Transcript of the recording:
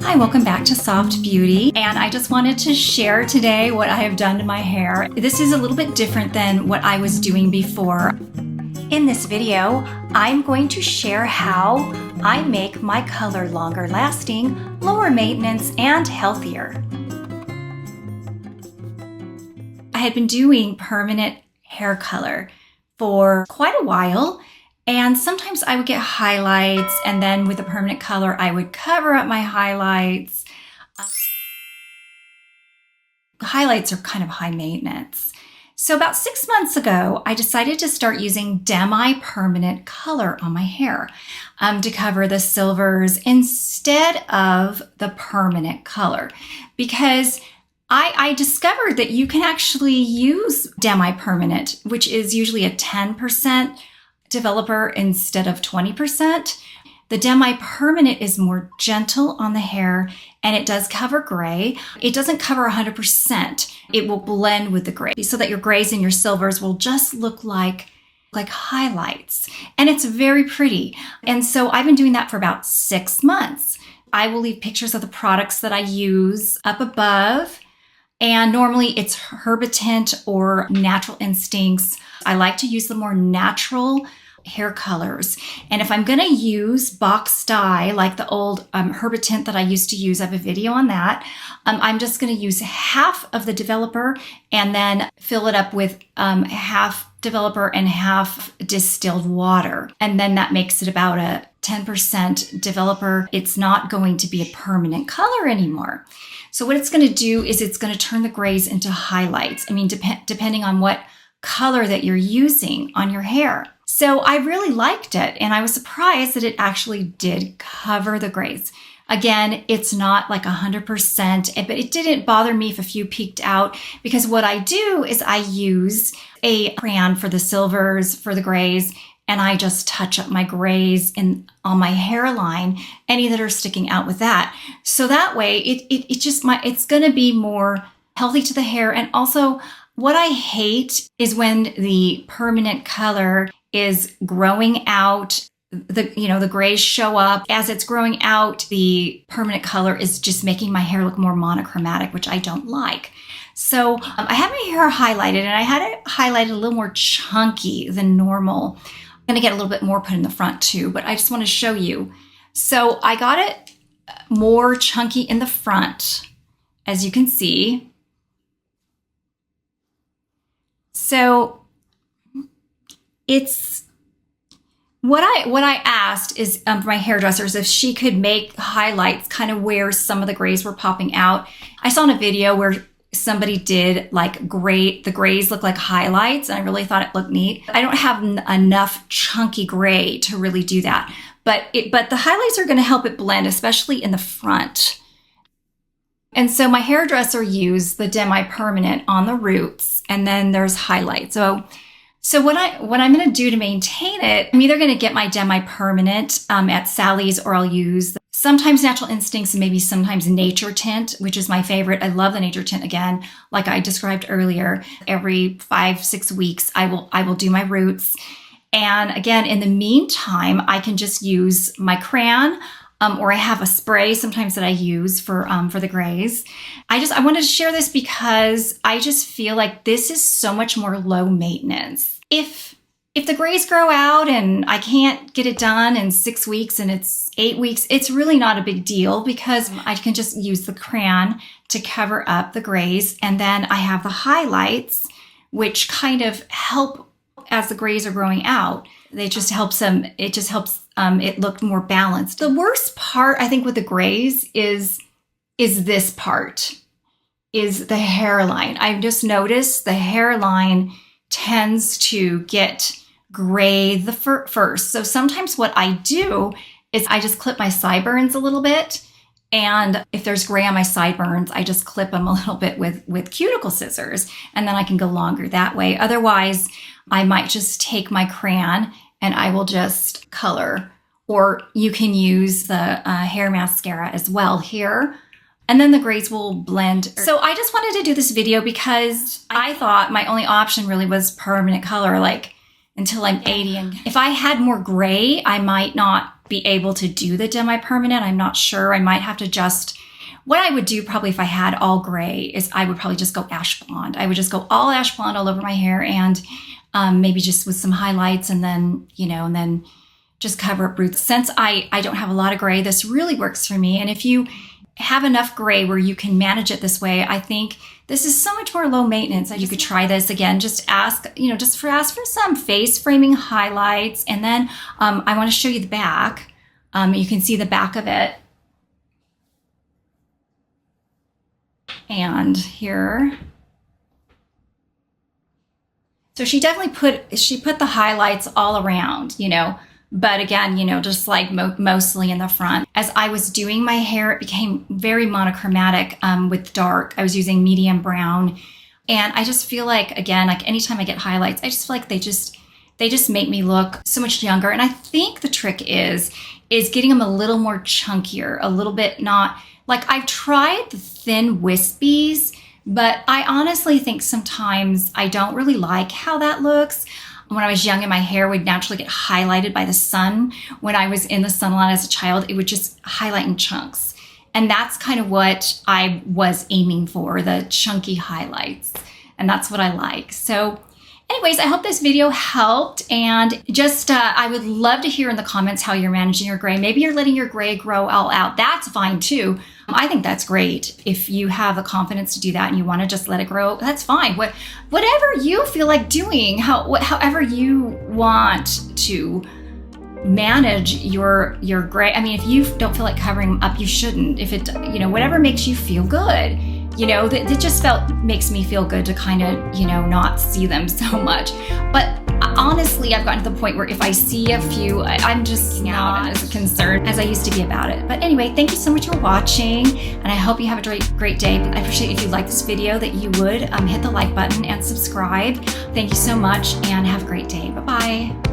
Hi, welcome back to Soft Beauty, and I just wanted to share today what I have done to my hair. This is a little bit different than what I was doing before. In this video, I'm going to share how I make my color longer lasting, lower maintenance, and healthier. I had been doing permanent hair color for quite a while, and sometimes I would get highlights, and then with the permanent color, I would cover up my highlights. Highlights are kind of high maintenance. So about 6 months ago, I decided to start using Demi-Permanent color on my hair to cover the silvers instead of the permanent color, because I discovered that you can actually use Demi-Permanent, which is usually a 10% developer instead of 20%. The Demi-Permanent is more gentle on the hair, and it does cover gray. It doesn't cover 100%. It will blend with the gray so that your grays and your silvers will just look like highlights. And it's very pretty. And so I've been doing that for about 6 months. I will leave pictures of the products that I use up above. And normally it's Herbatint or Natural Instincts. I like to use the more natural hair colors. And if I'm going to use box dye, like the old Herbatint that I used to use, I have a video on that. I'm just going to use half of the developer and then fill it up with half developer and half distilled water. And then that makes it about a 10% developer. It's not going to be a permanent color anymore. So what it's going to do is it's going to turn the grays into highlights. I mean, depending on what color that you're using on your hair. So I really liked it, and I was surprised that it actually did cover the grays. Again, it's not like 100%, but it didn't bother me if a few peeked out, because what I do is I use a crayon for the silvers, for the grays, and I just touch up my grays on my hairline, any that are sticking out with that. So that way, it's going to be more healthy to the hair. And also, what I hate is when the permanent color is growing out, the grays show up. As it's growing out, the permanent color is just making my hair look more monochromatic, which I don't like. So I had my hair highlighted, and I had it highlighted a little more chunky than normal. I'm going to get a little bit more put in the front too, but I just want to show you. So I got it more chunky in the front, as you can see. So it's what I asked is my hairdressers if she could make highlights kind of where some of the grays were popping out. I saw in a video where somebody did like the grays look like highlights, and I really thought it looked neat. I don't have enough chunky gray to really do that, but the highlights are going to help it blend, especially in the front. And so my hairdresser used the Demi-Permanent on the roots, and then there's highlights. So what I'm going to do to maintain it, I'm either going to get my Demi-Permanent at Sally's, or I'll use sometimes Natural Instincts and maybe sometimes Nature Tint, which is my favorite. I love the Nature Tint again, like I described earlier. Every 5-6 weeks, I will do my roots. And again, in the meantime, I can just use my crayon. Or I have a spray sometimes that I use for the grays. I wanted to share this because I just feel like this is so much more low maintenance. If the grays grow out and I can't get it done in 6 weeks and it's 8 weeks, it's really not a big deal, because I can just use the crayon to cover up the grays, and then I have the highlights, which kind of help as the grays are growing out. It just helps it look more balanced. The worst part, I think, with the grays is this part, is the hairline. I've just noticed the hairline tends to get gray first. So sometimes what I do is I just clip my sideburns a little bit. And if there's gray on my sideburns, I just clip them a little bit with cuticle scissors, and then I can go longer that way. Otherwise, I might just take my crayon and I will just color, or you can use the hair mascara as well here, and then the grays will blend. So I just wanted to do this video because I thought my only option really was permanent color, like until I'm 80. And if I had more gray, I might not be able to do the Demi-Permanent. I'm not sure. I might have to just, what I would do probably if I had all gray is I would probably just go ash blonde. I would just go all ash blonde all over my hair, and maybe just with some highlights, and then, you know, and then just cover up roots. Since I don't have a lot of gray, this really works for me. And if you have enough gray where you can manage it this way, I think this is so much more low maintenance. You could try this again. Just ask, you know, ask for some face framing highlights. And then I want to show you the back. You can see the back of it. And here. So she definitely put the highlights all around, you know. But again, you know, just like mostly in the front. As I was doing my hair, it became very monochromatic with dark. I was using medium brown. And I just feel like, again, like anytime I get highlights, I just feel like they just make me look so much younger. And I think the trick is getting them a little more chunkier, a little bit not, like I've tried the thin wispies, but I honestly think sometimes I don't really like how that looks. When I was young and my hair would naturally get highlighted by the sun, when I was in the sunlight as a child, it would just highlight in chunks. And that's kind of what I was aiming for, the chunky highlights. And that's what I like. So anyways, I hope this video helped. And just, I would love to hear in the comments how you're managing your gray. Maybe you're letting your gray grow all out. That's fine too. I think that's great. If you have the confidence to do that and you want to just let it grow, that's fine. Whatever you feel like doing, however you want to manage your gray. I mean, if you don't feel like covering them up, you shouldn't. If it, you know, whatever makes you feel good. You know, that just makes me feel good to kind of, you know, not see them so much. But honestly, I've gotten to the point where if I see a few, I'm just not as concerned as I used to be about it. But anyway, thank you so much for watching, and I hope you have a great day. I appreciate if you like this video that you would hit the like button and subscribe. Thank you so much, and have a great day. Bye-bye.